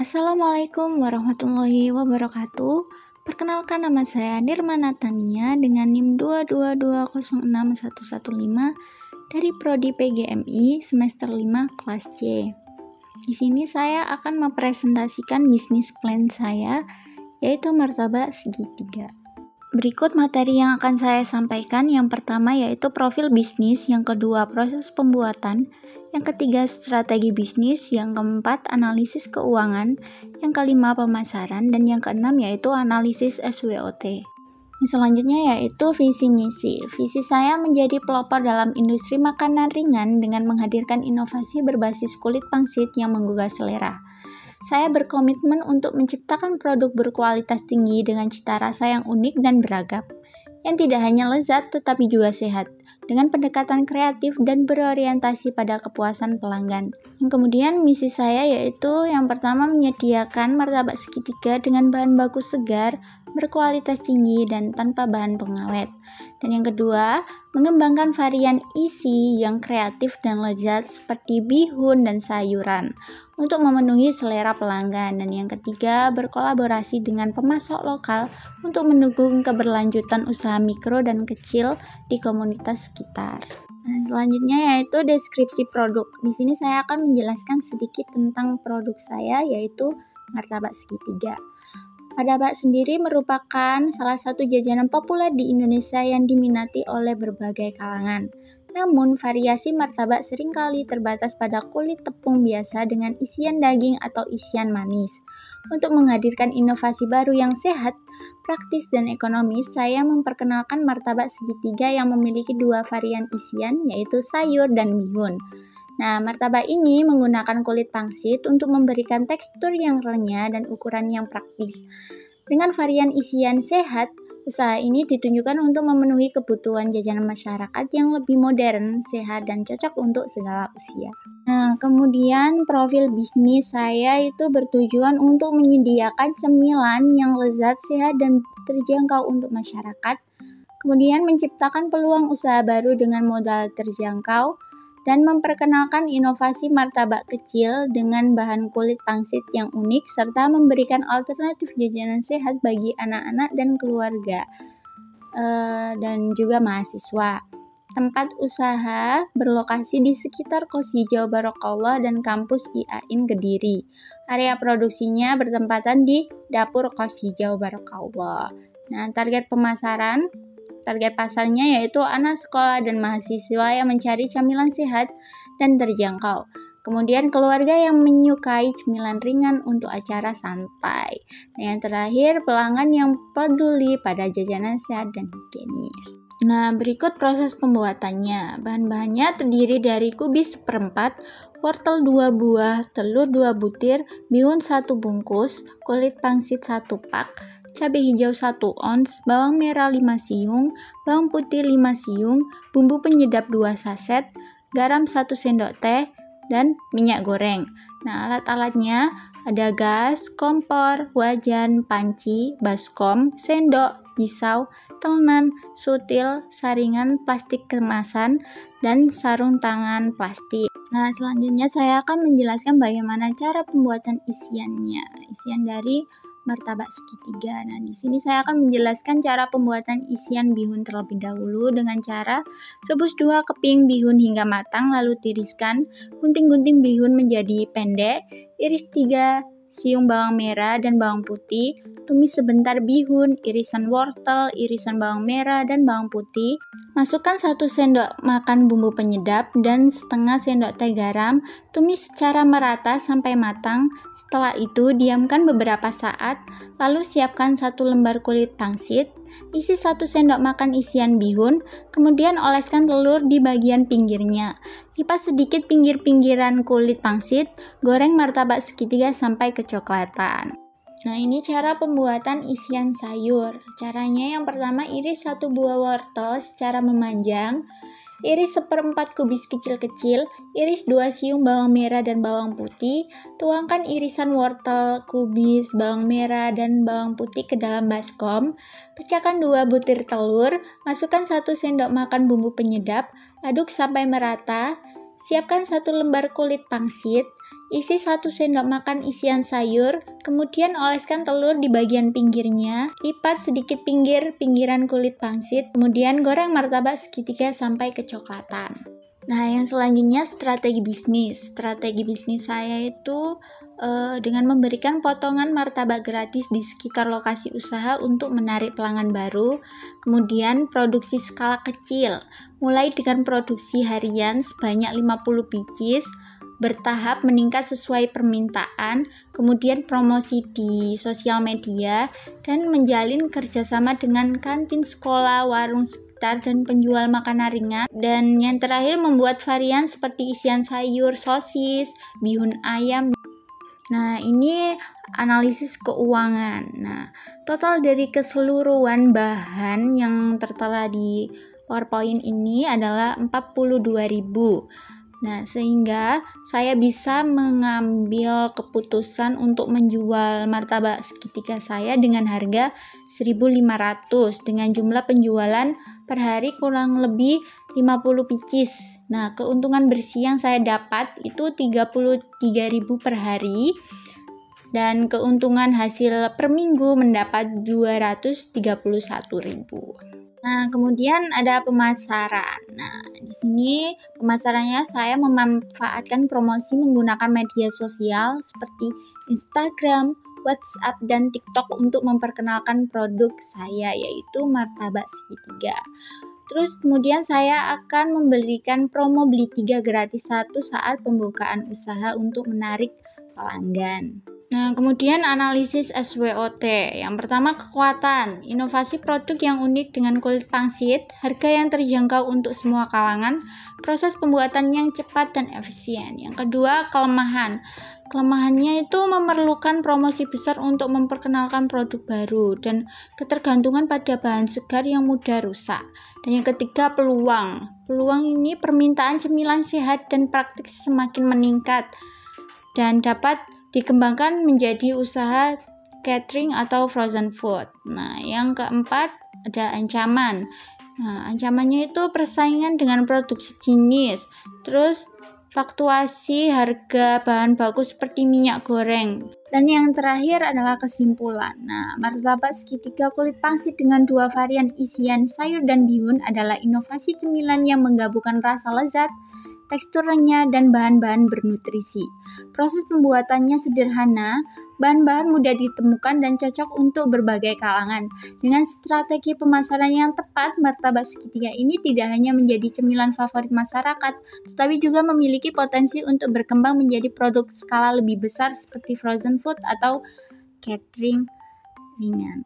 Assalamualaikum warahmatullahi wabarakatuh. Perkenalkan, nama saya Nirma Natania dengan NIM 222061115 dari Prodi PGMI semester 5 kelas C. Di sini saya akan mempresentasikan bisnis plan saya, yaitu martabak segitiga. Berikut materi yang akan saya sampaikan. Yang pertama yaitu profil bisnis, yang kedua proses pembuatan, yang ketiga strategi bisnis, yang keempat analisis keuangan, yang kelima pemasaran, dan yang keenam yaitu analisis SWOT. Selanjutnya yaitu visi misi. Visi saya menjadi pelopor dalam industri makanan ringan dengan menghadirkan inovasi berbasis kulit pangsit yang menggugah selera. Saya berkomitmen untuk menciptakan produk berkualitas tinggi dengan cita rasa yang unik dan beragam, yang tidak hanya lezat tetapi juga sehat, dengan pendekatan kreatif dan berorientasi pada kepuasan pelanggan. Yang kemudian misi saya yaitu yang pertama menyediakan martabak segitiga dengan bahan baku segar, berkualitas tinggi dan tanpa bahan pengawet. Dan yang kedua, mengembangkan varian isi yang kreatif dan lezat seperti bihun dan sayuran untuk memenuhi selera pelanggan. Dan yang ketiga, berkolaborasi dengan pemasok lokal untuk mendukung keberlanjutan usaha mikro dan kecil di komunitas sekitar. Nah, selanjutnya yaitu deskripsi produk. Di sini saya akan menjelaskan sedikit tentang produk saya, yaitu martabak segitiga. Martabak sendiri merupakan salah satu jajanan populer di Indonesia yang diminati oleh berbagai kalangan. Namun, variasi martabak seringkali terbatas pada kulit tepung biasa dengan isian daging atau isian manis. Untuk menghadirkan inovasi baru yang sehat, praktis, dan ekonomis, saya memperkenalkan martabak segitiga yang memiliki dua varian isian, yaitu sayur dan bihun. Nah, martabak ini menggunakan kulit pangsit untuk memberikan tekstur yang renyah dan ukuran yang praktis. Dengan varian isian sehat, usaha ini ditunjukkan untuk memenuhi kebutuhan jajanan masyarakat yang lebih modern, sehat, dan cocok untuk segala usia. Nah, kemudian profil bisnis saya itu bertujuan untuk menyediakan cemilan yang lezat, sehat, dan terjangkau untuk masyarakat. Kemudian menciptakan peluang usaha baru dengan modal terjangkau, dan memperkenalkan inovasi martabak kecil dengan bahan kulit pangsit yang unik, serta memberikan alternatif jajanan sehat bagi anak-anak dan keluarga, dan juga mahasiswa. Tempat usaha berlokasi di sekitar Kos Hijau Barakallah dan kampus IAIN Kediri. Area produksinya bertempatan di Dapur Kos Hijau Barakallah. Nah, target pasarnya yaitu anak sekolah dan mahasiswa yang mencari camilan sehat dan terjangkau. Kemudian keluarga yang menyukai cemilan ringan untuk acara santai. Dan yang terakhir, pelanggan yang peduli pada jajanan sehat dan higienis. Nah, berikut proses pembuatannya. Bahan-bahannya terdiri dari kubis seperempat, wortel 2 buah, telur 2 butir, bihun 1 bungkus, kulit pangsit 1 pak, cabai hijau 1 ons, bawang merah 5 siung, bawang putih 5 siung, bumbu penyedap 2 saset, garam 1 sendok teh, dan minyak goreng. Nah, alat-alatnya ada gas, kompor, wajan, panci, baskom, sendok, pisau, telan, sutil, saringan plastik kemasan, dan sarung tangan plastik. Nah, selanjutnya saya akan menjelaskan bagaimana cara pembuatan isiannya. Isian dari martabak segitiga. Nah, di sini saya akan menjelaskan cara pembuatan isian bihun terlebih dahulu dengan cara rebus 2 keping bihun hingga matang, lalu tiriskan, gunting-gunting bihun menjadi pendek, iris 3 siung bawang merah dan bawang putih, tumis sebentar bihun, irisan wortel, irisan bawang merah dan bawang putih, masukkan 1 sendok makan bumbu penyedap dan setengah sendok teh garam, tumis secara merata sampai matang. Setelah itu diamkan beberapa saat, lalu siapkan 1 lembar kulit pangsit, isi 1 sendok makan isian bihun, kemudian oleskan telur di bagian pinggirnya. Lipat sedikit pinggir-pinggiran kulit pangsit, goreng martabak segitiga sampai kecoklatan. Nah, ini cara pembuatan isian sayur. Caranya yang pertama, iris 1 buah wortel secara memanjang, iris 1/4 kubis kecil-kecil, iris 2 siung bawang merah dan bawang putih, tuangkan irisan wortel, kubis, bawang merah, dan bawang putih ke dalam baskom, pecahkan 2 butir telur, masukkan 1 sendok makan bumbu penyedap, aduk sampai merata, siapkan 1 lembar kulit pangsit, isi 1 sendok makan isian sayur, kemudian oleskan telur di bagian pinggirnya, lipat sedikit pinggiran kulit pangsit, kemudian goreng martabak segitiga sampai kecoklatan. Nah, yang selanjutnya strategi bisnis. Strategi bisnis saya itu dengan memberikan potongan martabak gratis di sekitar lokasi usaha untuk menarik pelanggan baru. Kemudian produksi skala kecil, mulai dengan produksi harian sebanyak 50 pieces, bertahap meningkat sesuai permintaan, kemudian promosi di sosial media, dan menjalin kerjasama dengan kantin sekolah, warung sekitar, dan penjual makanan ringan. Dan yang terakhir membuat varian seperti isian sayur, sosis, bihun ayam. Nah, ini analisis keuangan. Nah, total dari keseluruhan bahan yang tertera di PowerPoint ini adalah 42.000. Nah, sehingga saya bisa mengambil keputusan untuk menjual martabak segitiga saya dengan harga 1.500 dengan jumlah penjualan per hari kurang lebih 50 pieces. Nah, keuntungan bersih yang saya dapat itu 33.000 per hari dan keuntungan hasil per minggu mendapat 231.000. Nah, kemudian ada pemasaran. Nah, di sini pemasarannya saya memanfaatkan promosi menggunakan media sosial seperti Instagram, WhatsApp, dan TikTok untuk memperkenalkan produk saya, yaitu martabak segitiga. Terus kemudian saya akan memberikan promo beli 3 gratis 1 saat pembukaan usaha untuk menarik pelanggan. Nah, kemudian analisis SWOT. Yang pertama, kekuatan. Inovasi produk yang unik dengan kulit pangsit, harga yang terjangkau untuk semua kalangan, proses pembuatan yang cepat dan efisien. Yang kedua, kelemahan. Kelemahannya itu memerlukan promosi besar untuk memperkenalkan produk baru dan ketergantungan pada bahan segar yang mudah rusak. Dan yang ketiga, peluang. Peluang ini permintaan cemilan sehat dan praktis semakin meningkat dan dapat dikembangkan menjadi usaha catering atau frozen food. Nah, yang keempat ada ancaman. Nah, ancamannya itu persaingan dengan produk sejenis. Terus fluktuasi harga bahan baku seperti minyak goreng. Dan yang terakhir adalah kesimpulan. Nah, martabak segitiga kulit pangsit dengan 2 varian isian sayur dan bihun adalah inovasi cemilan yang menggabungkan rasa lezat, tekstur renyah, dan bahan-bahan bernutrisi. Proses pembuatannya sederhana, bahan-bahan mudah ditemukan dan cocok untuk berbagai kalangan. Dengan strategi pemasaran yang tepat, martabak segitiga ini tidak hanya menjadi cemilan favorit masyarakat, tetapi juga memiliki potensi untuk berkembang menjadi produk skala lebih besar seperti frozen food atau catering ringan.